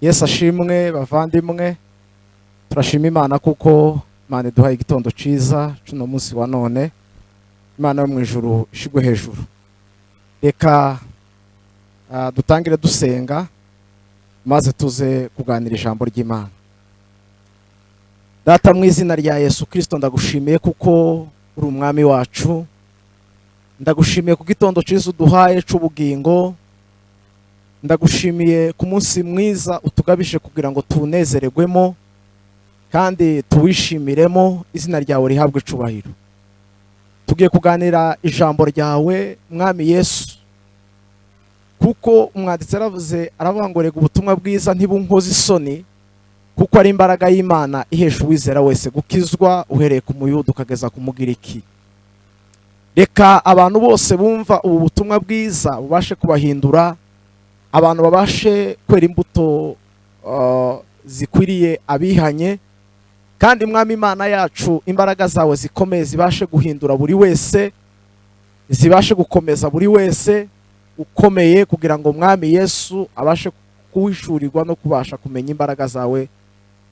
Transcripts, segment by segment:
Yesu ashimwe bavandimwe, turashima Imana kuko Imana iduhaye igitondo ciza cuno munsi wa none. Imana yo mu ijuru ishigwe hejuru. Reka dutangire dusenga maze tuze kuganira ijambo ry'Imana. Data mu izina rya Yesu Kristo ndagushimiye kuko uri umwami wacu. Ndagushimiye ku gitondo ciza uduhaye c'ubugingo. Ndagushimiye ku munsi mwiza utugabishe kugira ngo tunezererwemo kandi tuwishimiremo, izina ryawe rihabwe icubahiro. Tugiye kuganira ijambo ryawe mwami Yesu, kuko umwanditsi aravuga ngo rega ubutumwa bwiza ntibunkoze isoni, kuko ari imbaraga y'Imana ihesha uwizera wese gukizwa uhereye ku Muyuda ukageza ku Mugiriki. Reka abantu bose bumva ubu butumwa bwiza bubashe kubahindura, abantu babashe kwera imbuto zikwiriye abihanye, kandi mwami Imana yacu imbaraga zawe zikomeye zibashe guhindura buri wese, zibashe gukomeza buri wese ukomeye, kugira ngo mwami Yesu abashe kuhishurirwa no kubasha kumenya imbaraga zawe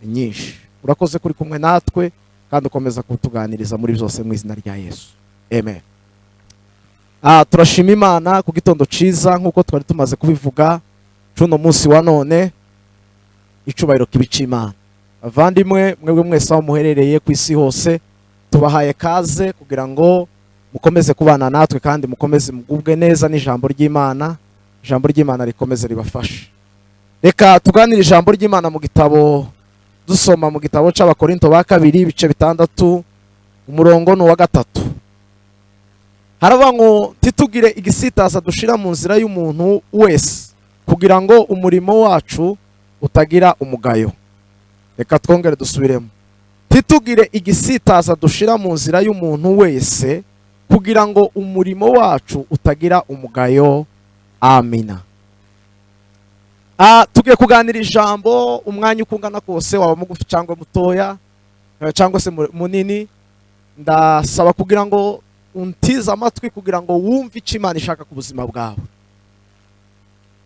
nyinshi. Urakoze kuri kumwe natwe kandi ukomeza kutuganiriza muri byose mu izina rya Yesu, amen. Turashima Imana ku gitondo ciza nkuko twari tumaze kubivuga cuno munsi wa none. Icubahiro kibica Imana. Bavandimwe mwebwe mwese aho muherereye ku isi hose, tubahaye kaze kugira ngo mukomeze kubana natwe kandi mukomeze mugubwe neza n'ijambo ry'Imana. Ijambo ry'Imana rikomeze ribafashe. Reka tuganire ijambo ry'Imana mu gitabo, dusoma mu gitabo c'Abakorinto ba kabiri ibice 6 umurongo no wa 3. Haravuga ngo titugire igisitaza dushira mu nzira y'umuntu wese, kugira ngo umurimo wacu utagira umugayo. Reka twongere dusubiremo. Titugire igisitaza dushira mu nzira y'umuntu wese, kugira ngo umurimo wacu utagira umugayo. Amina. Tugiye kuganira ijambo umwanya ukungana kose, waba mugufi cyangwa mutoya cyangwa se munini. Ndasaba kugira ngo untiza amatwi kugira ngo wumve icyo Imana ishaka ku buzima bwawe.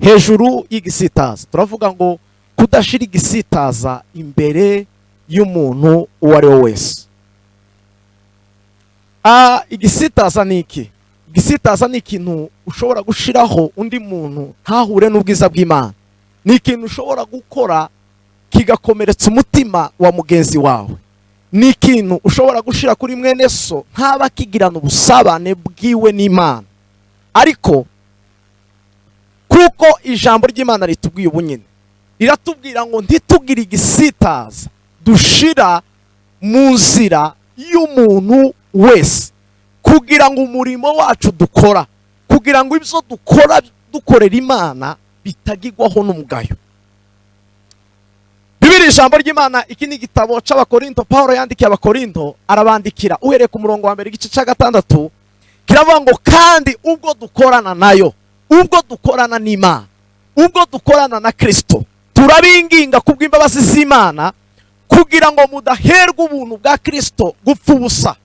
Hejuru y'igisitaza turavuga ngo kudashira igisitaza imbere y'umuntu uwo ari we wese. Igisitaza ni iki? Igisitaza ni ikintu ushobora gushiraho undi muntu ntahure n'ubwiza bw'Imana. Ni ikintu ushobora gukora kigakomeretsa umutima wa mugenzi wawe. Ni ikintu ushobora gushira kuri mwene so ntaba kigirana ubusabane bwiwe n'Imana. Ariko kuko ijambo ry'Imana ritubwiye ubunyine, riratubwira ngo ntitugire igisitaza dushira mu nzira y'umuntu wese, kugira ngo umurimo wacu dukora, kugira ngo ibyo dukora dukorera Imana bitagirwaho n'umugayo. Bibiri ijambo ry'Imana, iki ni igitabo c'Abakorinto, Paulo yandikiye Abakorinto, arabandikira uhereye ku murongo wa mbere igice ca 6, kiravuga ngo kandi ubwo dukorana nayo, ubwo dukorana n'Imana, ubwo dukorana na Kristo, turabinginga kubw'imbabazi z'Imana kugira ngo mudaherwa ubuntu bwa Kristo gupfa ubusa.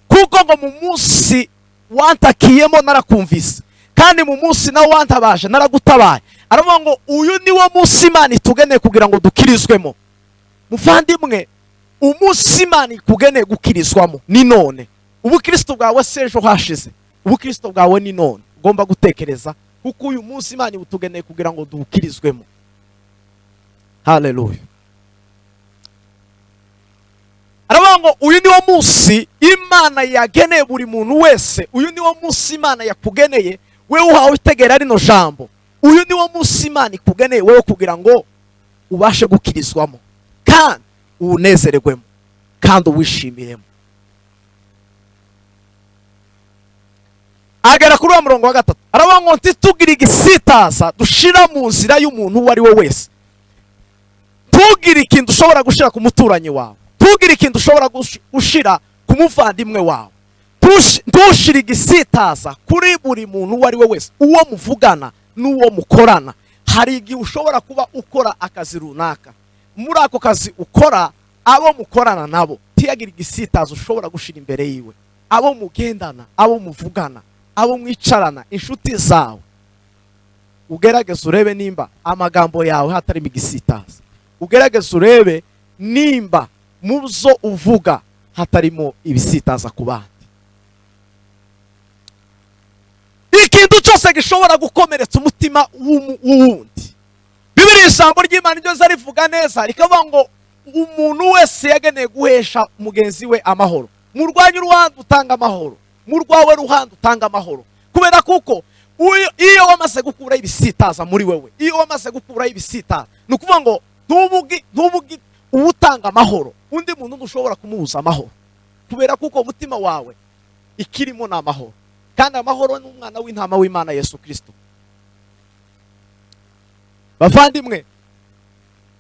Kuko ngo mu munsi wantakiyemo narakumvise, kandi mu munsi nawe wantabaje naragutabaye. Aravuga ngo uyu ni wo munsi Imana itugeneye kugira ngo dukirizwemo. Muvandimwe, umunsi Imana ikugeneye gukirizwamo ni none. Ubukristo bwawe sejo hashize, ubukristo bwawe ni none. Ugomba gutekereza kuko uyu munsi Imana itugeneye kugira ngo dukirizwemo. Haleluya. Aravuga ngo uyu ni wo munsi Imana yageneye buri muntu wese. Uyu ni wo munsi Imana yakugeneye wewe uhawe itegera rino jambo. Uyu ni wo munsi Imana ikugeneye wewe kugira ngo ubashe gukirizwamo kandi unezererwemo kandi uwishimiremo. Agera kuri wa murongo wa 3, aravuga ngo ntitugire igisitaza dushira mu nzira y'umuntu uwo ari we wese. Tugire ikintu ushobora gushira ku muturanyi wawe, tugire ikintu ushobora gushira ku muvandimwe wawe. Ntushire igisitaza kuri buri muntu uwo ari we wese, uwo muvugana n'uwo mukorana. Hari igihe ushobora kuba ukora akazi runaka, muri ako kazi ukora abo mukorana nabo tiyagira igisitaza ushobora gushira imbere yiwe. Abo mugendana, abo muvugana, abo mwicarana, inshuti zawe, ugerageze urebe nimba amagambo yawe hatarimo igisitaza. Ugerageze urebe nimba mu byo uvuga hatarimo ibisitaza ku bandi. Ikintu cyose gishobora gukomeretsa umutima w'uwundi, Bibiliya ijambo ry'Imana ryo zarivuga neza rikavuga ngo umuntu wese yageneye guhesha mugenzi we amahoro. Mu rwanyu ruhande utanga amahoro, mu rwawe ruhande utanga amahoro. Kubera kuko iyo wamaze gukura ibisitaza muri wewe, iyo wamaze gukura ibisitaza, nukuvuga ngo ntubugi utanga amahoro undi muntu ntushobora kumubuza amahoro. Kubera kuko umutima wawe ikirimo na amahoro, kandi amahoro ni umwana w'intama w'Imana Yesu Kristo. Bavandimwe,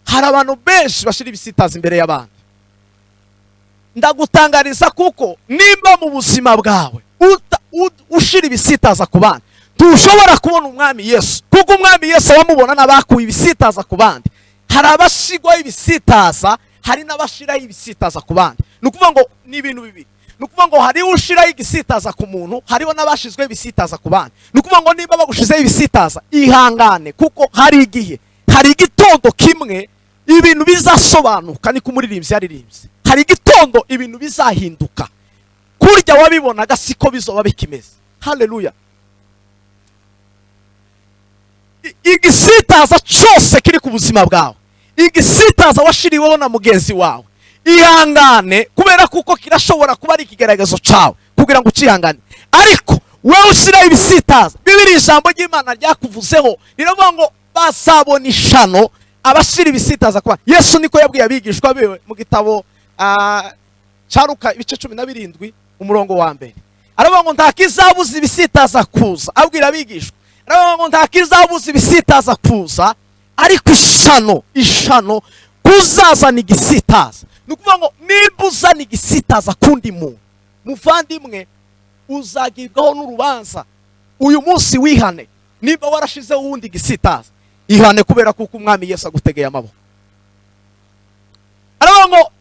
hari abantu benshi bashira ibisitaza imbere y'abandi. Ndagutangariza kuko nimba mu buzima bwawe ushira ibisitaza ku bandi, tushobora kubona umwami Yesu. Kuko umwami Yesu wamubona n'abakuye ibisitaza ku bandi. Hari abashigwaho ibisitaza, hari n'abashiraho ibisitaza ku bandi. Nukuvuga ngo ni ibintu bibiri. Nukuvuga ngo hari ushiraho igisitaza ku muntu, hariho n'abashizwe ibisitaza ku bandi. Nukuvuga ngo nimba bagushizeho ibisitaza, ihangane kuko hari igihe, hari igitondo kimwe ibintu bizasobanuka. Ni kumuririmbyi yaririmbye, hari igitondo ibintu bizahinduka. Kurya wabibonaga siko bizoba bikimeze. Haleluya. Igisitaza cyose kiri ku buzima bwawe, igisitaza washiriweho na mugenzi wawe, ihangane kubera kuko kirashobora kuba ari ikigaragazo cyawe kugira ngo ucihangane. Ariko wewe ushiraho ibisitaza, Bibiliya ijambo ry'Imana ryakuvuzeho riravuga ngo basabona ishano abashira ibisitaza kwa Yesu. Niko yabwiye abigishwa biwe mu gitabo cya Luka ibice 17 umurongo wa mbere. Aravuga ngo nta kizabuza ibisitaza kuza. Abwira abigishwa, aravuga ngo nta kizabuza ibisitaza kuza, ariko ishano kuzazana igisitaza. Nukuvuga ngo nimba uzana igisitaza kundi muntu, muvandimwe, uzagibwaho n'urubanza. Uyu munsi wihane. Nimba warashizeho uwundi igisitaza, ihane kubera kuko umwami Yesu agutegeye amaboko. Aravuga ngo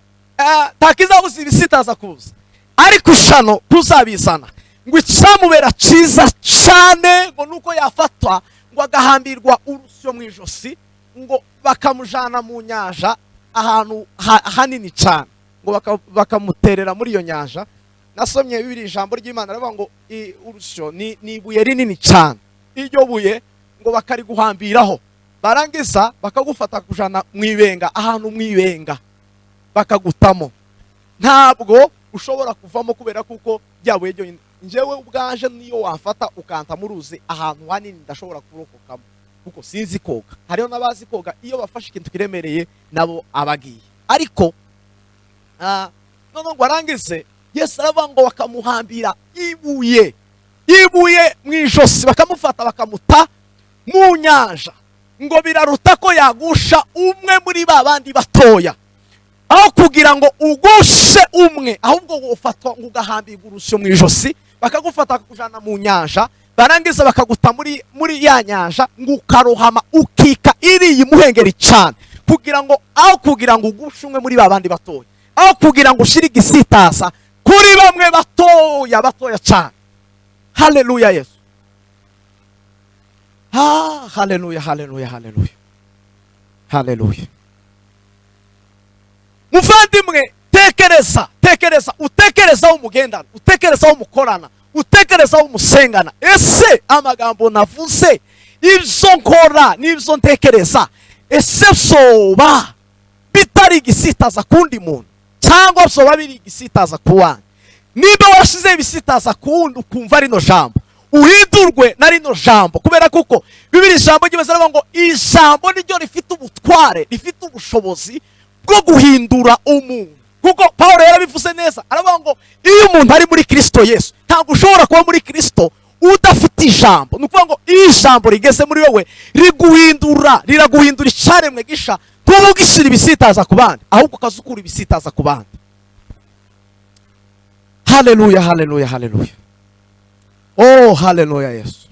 nta kizabuza ibisitaza kuza, ariko ishano kuzabizana. Ngo icamubera ciza cyane ngo nuko yafatwa ngo agahambirwa urusyo mu ijosi, ngo bakamujana mu nyanja ahantu hanini cyane, ngo bakamuterera muri iyo nyanja. Nasomye Bibiliya ijambo ry'Imana aravuga ngo urusyo ni ibuye rinini cyane. Iryo buye ngo bakariguhambiraho, barangiza bakagufata kujana mu ibenga, ahantu mu ibenga bakagutamo. Ntabwo ushobora kuvamo kubera kuko byabuye ryo. Njyewe ubwanje niyo wafata ukanta mu ruzi ahantu hanini ndashobora kurokokamo kuko sinzi koga. Hariho n'abazi koga, iyo bafashe ikintu kiremereye nabo abagiye. Ariko none ngo arangize, Yesu aravuga ngo bakamuhambira ibuye mu ijosi, bakamufata bakamuta mu nyanja. Ngo biraruta ko yagusha umwe muri ba bandi batoya, aho kugira ngo ugushe umwe, ahubwo ngo ufatwa ngo ugahambirwa urusyo mu ijosi, bakagufata kujana mu nyanja, barangiza bakaguta muri ya nyanja, ngo ukarohama ukika iriya imuhengeri cyane, kugira ngo aho kugira ngo ugushe umwe muri ba bandi batoya, aho kugira ngo ushire igisitaza kuri bamwe batoya cyane. Haleluya Yesu. Haleluya, haleluya, haleluya, haleluya. Muvandimwe, utekereza aho mugendana, utekereza aho mukorana, utekereza aho musengana. Ese amagambo navuze, ibyo nkora n'ibyo ntekereza, ese soba bitari igisitaza kundi muntu, cyangwa soba biri igisitaza ku wandi? Niba washize ibisitaza kundi ukumva rino jambo, uhindurwe na rino jambo. Kubera kuko Bibiliya ijambo ry'Imana rivuga ngo ijambo niryo rifite ubutware, rifite ubushobozi bwo guhindura umuntu. Kuko Paulo yarabivuze neza, aravuga ngo iyo umuntu ari muri Kristo Yesu, ntabwo ushobora kuba muri Kristo udafite ijambo. Nukuvuga ngo iyo ijambo rigeze muri wewe riraguhindura icyaremwe gisha, ntubugishira ibisitaza ku bandi, ahubwo ukazukura ibisitaza ku bandi. Haleluya, haleluya, haleluya. Oh, haleluya Yesu.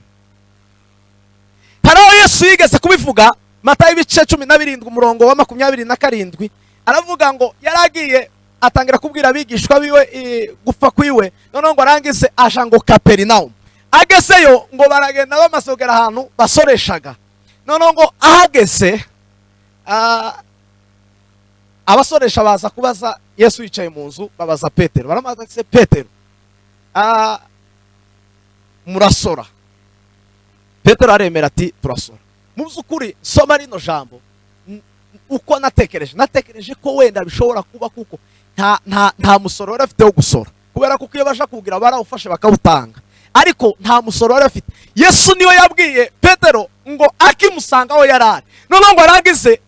Haraho Yesu yigeze kubivuga, Matayo ibice 17 umurongo wa 27, aravuga ngo yaragiye atangira kubwira abigishwa biwe gupfa kwiwe. None ngo arangize aja ngo Kaperinaumu. Agezeyo ngo baragenda bamasogera ahantu basoreshaga. none ngo ahageze abasoresha baza kubaza Yesu yicaye mu nzu, babaza Petero, baramaza ati Petero murasora? Petero aremera ati turasora. Mu by'ukuri soma rino jambo uko natekereje ko wenda bishobora kuba kuko nta musoro wari afite wo gusora, kubera kuko iyo baje kugira barawufashe bakawutanga, ariko nta musoro wari afite. Yesu niwe yabwiye Petero ngo akimusanga aho yarari, none ngo arangize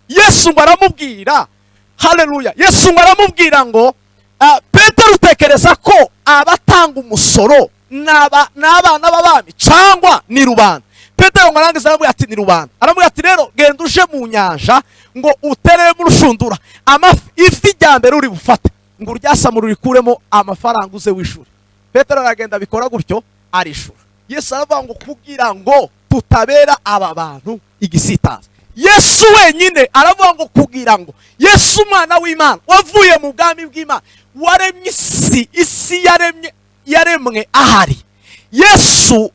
Yesu ngo aramubwira, haleluya, Yesu ngo aramubwira ngo Petero utekereza ko abatanga umusoro n'abana b'abami cyangwa ni rubanda? Petero ngo arangiza aramubwira ati ni rubanda. Aramubwira ati rero genda uje mu nyanja ngo uterere mu rushundura ifi rya mbere uri bufate ngo uryasamure urikuremo amafaranga uze wishuri. Petero aragenda abikora gutyo arishura. Yesu aravuga ngo kugira ngo tutabera aba bantu igisitaza. Yesu wenyine aravuga ngo kugira ngo Yesu umwana w'Imana wavuye mu bwami bw'Imana waremye isi yaremwe ahari. Yesu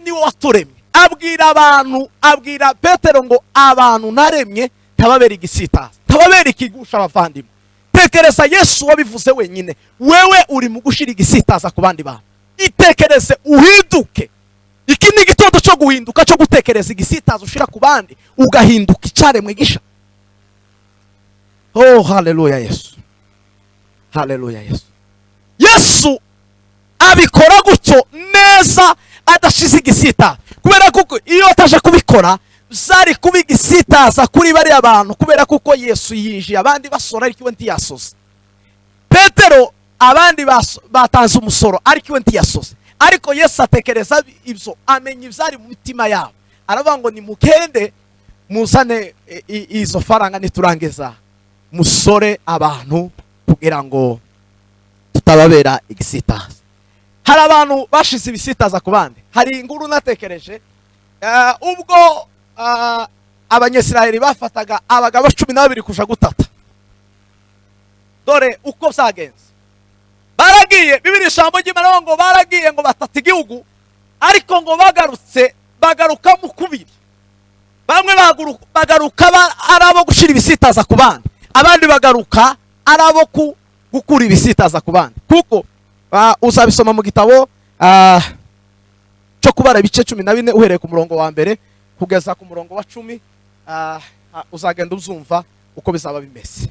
niwe waturemye. Abwira Petero ngo abantu naremye tababera igisitaza, tababera ikigusha abavandimwe. Tekereza Yesu wabivuze wenyine, wewe uri mu gushira igisitaza ku bandi bantu. Itekereze uhinduke. Iki ni igitondo cyo guhinduka, cyo gutekereza igisitaza ushira ku bandi ugahinduka icaremwe gisha. Oh haleluya Yesu, haleluya Yesu. Yesu abikora gutyo neza adashize igisitaza, kubera kuko iyo ataje kubikora zari kuba igisitaza kuri bari abantu, kubera kuko Yesu yinjiye abandi basora ariko we ntiyasoze. Petero abandi batanze umusoro ariko we ntiyasoze, ariko Yesu atekereza ibyo, amenya ibyari mu mitima yabo. Aravuga ngo nimukende muzane izo faranga niturangiza musore abantu kugira ngo tutababera igisitaza. Hari abantu bashize ibisitaza ku bandi. Hari inkuru natekereje ubwo abanyesirayeli bafataga abagabo 12 kuja gutata. Dore uko byagenze. Baragiye, Bibiri ijambo ry'Imana ngo baragiye ngo batata igihugu, ariko ngo bagaruka mu kubiri. Bamwe bagaruka arabo gushira ibisitaza ku bandi, abandi bagaruka arabo gukura ibisitaza ku bandi. Kuko uzabisoma mu gitabo cyo kubara ibice 14 uhereye ku murongo wa mbere kugeza ku murongo wa 10, uzagenda uzumva uko bizaba bimeze.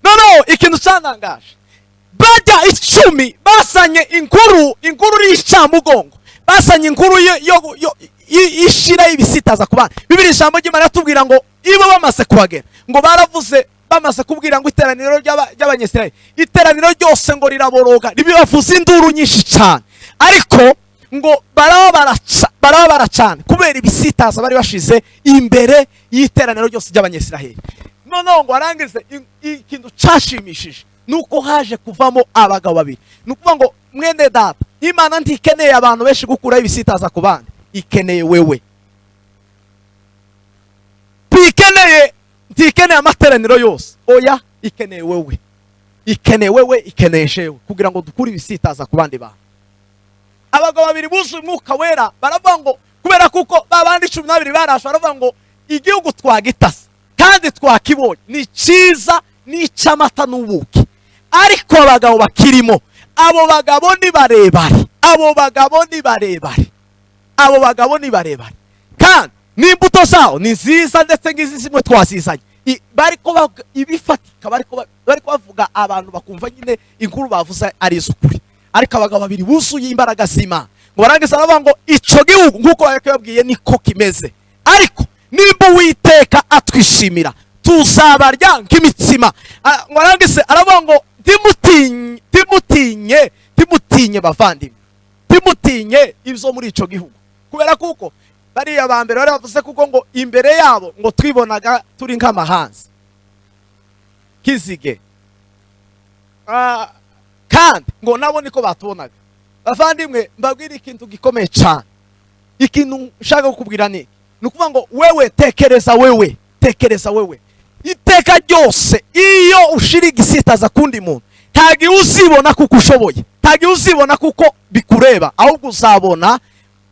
Noneho ikintu cyanangaje, bajya 10 basanye inkuru y'icyamugongo, basanye inkuru yo ishira ibisitaza ku bandi. Bibiri ijambo ry'Imana yatubwira ngo ibo bamaze kuhagera ngo baravuze, bamaze kubwira ngo iteraniro ry'abanyesirayeli, iteraniro ryose ngo riraboroga ribibavuza induru nyinshi cyane, ariko ngo barabara cyane kubera ibisitaza bari bashize imbere y'iteraniro ryose ry'abanyesirayeli. Noneho ngo arangize ikintu cyashimishije nuko haje kuvamo abagabo babiri. Nukuvuga ngo mwene data, Imana ntikeneye abantu benshi gukuraho ibisitaza ku bandi, ikeneye wewe. Ntikeneye amateraniro yose, oya, ikeneye wewe. Ikeneye wewe, ikeneye shewe kugira ngo dukure ibisitaza ku bandi bantu. Abagabo babiri buzuye umwuka wera baravuga ngo kubera kuko babandi 12 barashe, baravuga ngo igihugu twagitase kandi twakibonye ni cyiza n'icyamata n'ubuki, ariko abagabo bakirimo, abo bagabo ni barebare kandi n'imbuto zawo ni nziza, ndetse ngizi zimwe twazizanye bariko ibifatika, bariko bavuga abantu bakumva nyine inkuru bavuze ari izukuri. Ariko abagabo babiri buzuye imbaraga z'Imana ngo barangiza aravuga ngo ico gihugu nkuko yabwiye niko kimeze, ariko nimba Uwiteka atwishimira tuzabarya nk'imitsima. Ngo barangize aravuga ngo timutinye bavandimwe, timutinye ibyo muri ico gihugu, kubera kuko bariya ba mbere bari bavuze kuko ngo imbere yabo ngo twibonaga turi nk'amahanzi kizige, kandi ngo nabo niko batubonaga. Bavandimwe, mbabwira ikintu gikomeye cyane, ikintu nshaka kukubwira ni ukuvuga ngo wewe tekereza wewe iteka ryose iyo ushira igisitaza kundi muntu, ntagiye uzibona kuko ushoboye, ntagiye uzibona kuko bikureba, ahubwo uzabona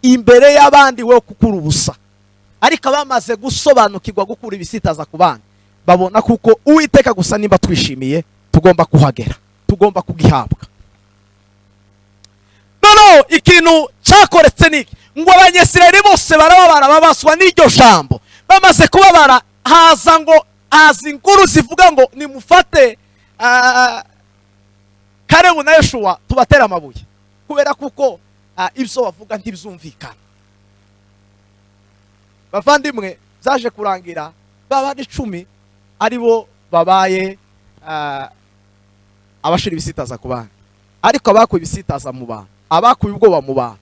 imbere y'abandi we kukura ubusa. ariko abamaze gusobanukirwa gukura ibisitaza ku bandi babona kuko Uwiteka gusa nimba twishimiye tugomba kuhagera, tugomba kugihabwa. Noneho ikintu cyakoretse niki ngo Abanyesirayeli bose barababara babaswa n'iryo jambo. Bamaze kubabara haza inkuru zivuga ngo nimufate Kalebu na Yoshua tubatera amabuye, kubera kuko ibyo bavuga ntibyumvikana. Bavandimwe, zaje kurangira baba 10 aribo babaye abashira ibisitaza ku bandi, ariko abakuye ibisitaza mu bantu, abakuye ubwoba mu bantu,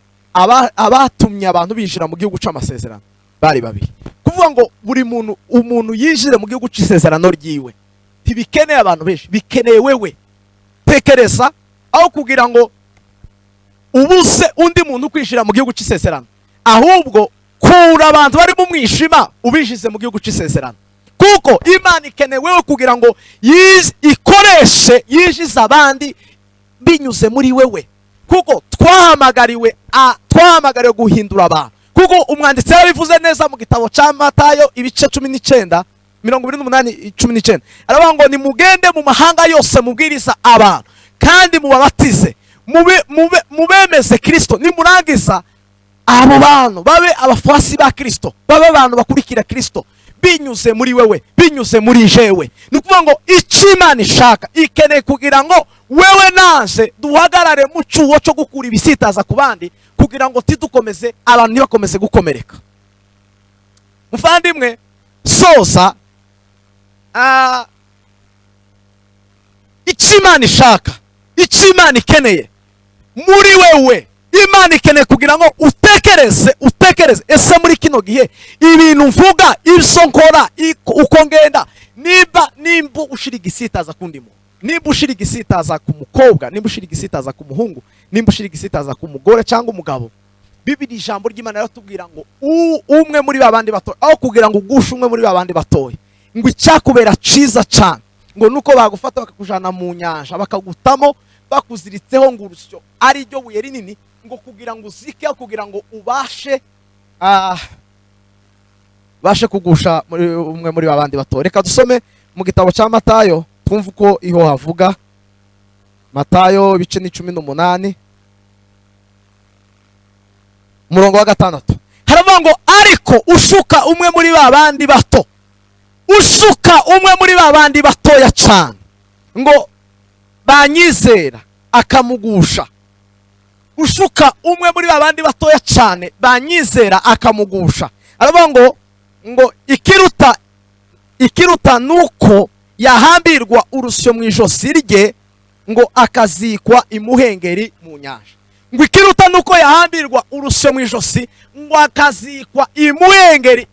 abatumye abantu binjira mu gihugu c'amasezerano bari babiri. Kuvuga ngo buri umuntu yinjire mu gihugu c'isezerano ryiwe tibikeneye abantu benshi, bikeneye wewe. Tekereza, aho kugira ngo ubuze undi muntu kwinjira mu gihugu c'isezerano, ahubwo kura abantu bari mu mwishima ubishize mu gihugu c'isezerano, kuko Imana ikeneye wewe kugira ngo ikoreshe yinjize abandi binyuze muri wewe, kuko twahamagariwe guhindura abantu. Kuko umwanditsi yabivuze neza mu gitabo cya Matayo ibice 19 28-19, aravuga ngo nimugende mu mahanga yose mubwiriza abantu kandi mubabatize mubemeze Kristo, nimurangiza abo bantu babe abafuasi ba Kristo, babe abantu bakurikira Kristo binyuze muri wewe, binyuze muri jewe. Nukuvuga ngo Imana ishaka ikeneye kugira ngo wewe nanje duhagarare mu cyuho cyo gukura ibisitaza ku bandi, kugira ngo tidukomeze abantu ntibakomeze gukomereka. Muvandimwe, sosa Imana ishaka, Imana ikeneye muri wewe, Imana ikeneye kugira ngo utekereze ese muri kino gihe ibintu mvuga, ibyo nkora, uko ngenda, nimba ushira igisitaza ku ndimo, nimba ushira igisitaza ku mukobwa, nimba ushira igisitaza ku muhungu, nimba ushira igisitaza ku mugore cyangwa umugabo, Bibiri ijambo ry'Imana yaratubwira ngo umwe muri babandi batoye, aho kugira ngo ugushe umwe muri babandi batoye, ngo icyakubera ciza cyane ngo nuko bagufata bakakujana mu nyanja bakagutamo bakuziritseho ngo urusyo ari ryo buye rinini, ngo kugira ngo uzike, kugira ngo ubashe kugusha umwe muri babandi batoye. Reka dusome mu gitabo cya Matayo twumva uko iho havuga. Matayo ibice 18 umurongo wa 6 haravuga ngo ariko ushuka umwe muri babandi bato, ushuka umwe muri babandi batoya cyane ngo banyizera akamugusha, ushuka umwe muri babandi batoya cyane banyizera akamugusha. Aravuga ngo ikiruta nuko yahambirwa urusyo mu ijosi rye ngo akazikwa imuhengeri mu nyanja. Ngo ikiruta nuko yahambirwa urusyo mu ijosi ngo akazikwa imuhengeri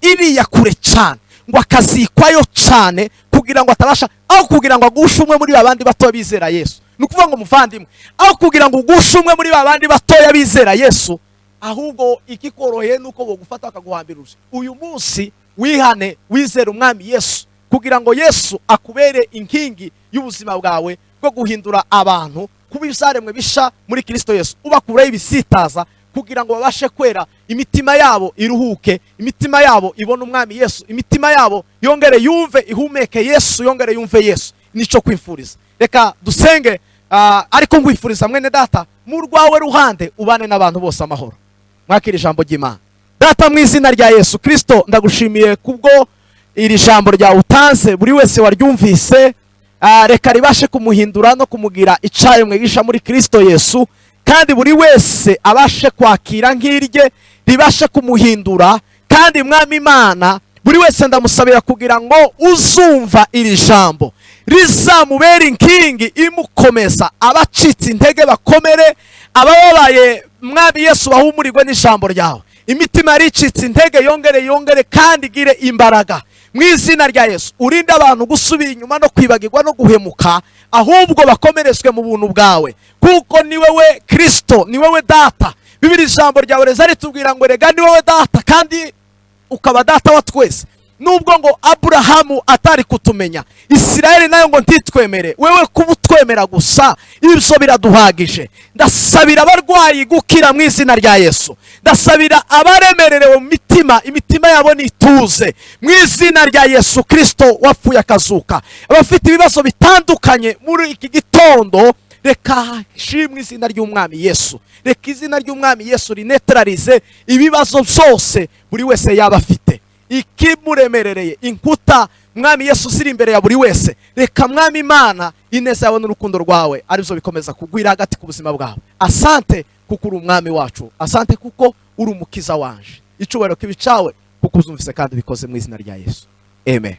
iriya kure cyane, ngo akazikwayo cyane kugira ngo atabasha, aho kugira ngo agushe umwe muri babandi batoya bizera Yesu. Nukuvuga ngo muvandimwe, aho kugira ngo ugushe umwe muri babandi batoya bizera Yesu, ahubwo ikikoroheye nuko bogufata bakaguhambira urusyo. Uyu munsi wihane, wizera umwami Yesu, kugira ngo Yesu akubere inkingi y'ubuzima bwawe bwo guhindura abantu kuba ibyaremwe bisha muri Kristo Yesu, ubakuraho ibisitaza kugira ngo babashe kwera, imitima yabo iruhuke, imitima yabo ibone umwami Yesu, imitima yabo yongere yumve ihumeke Yesu, yongere yumve Yesu. Nico kwifuriza. Reka dusenge, ariko ngwifuriza mwene data mu rwawe ruhande ubane n'abantu bose amahoro. Mwakira ijambo ry'Imana. Data, mu izina rya Yesu Kristo ndagushimiye kubwo iri jambo rya utanze buri wese waryumvise, reka ribashe kumuhindura no kumugira icayemwe gisha muri Kristo Yesu, kandi buri wese abashe kwakira nk'irye ribashe kumuhindura. Kandi mwami Imana, buri wese ndamusabira kugira ngo uzumva iri jambo rizamubera inkingi imukomeza, abacitse intege bakomere, abababaye mwami Yesu bahumurirwe n'ijambo ryawe, imitima yaricitse intege yongere kandi gire imbaraga. Mu izina rya Yesu urinde abantu gusubira inyuma no kwibagirwa no guhemuka, ahubwo bakomerezwe mu buntu bwawe, kuko ni wewe Kristo, ni wewe data. Bibiri ijambo ryawe reza ritubwira ngo rega ni wewe data kandi ukaba data wa twese. nubwo ngo Aburahamu atari kutumenya, Isirayeli nayo ngo ntitwemere, wewe kuba utwemera gusa ibyo biraduhagije. Ndasabira abarwayi gukira mu izina rya Yesu. Ndasabira abaremerewe mu mitima, imitima yabo nituze mu izina rya Yesu Kristo wapfuye akazuka. Abafite ibibazo bitandukanye muri iki gitondo, reka shimwe izina ry'umwami Yesu. Reka izina ry'umwami Yesu rinetralize ibibazo byose buri wese yaba afite. Ikimuremerereye inkuta mwami Yesu ziri imbere ya buri wese, reka mwami Imana ineza yawe n'urukundo rwawe aribyo bikomeza kugwira hagati ku buzima bwawe. Asante kuko uri umwami wacu, asante kuko uri umukiza wanje. Icubahiro kibi cawe kuko uzumvise kandi bikoze mu izina rya Yesu. Amen.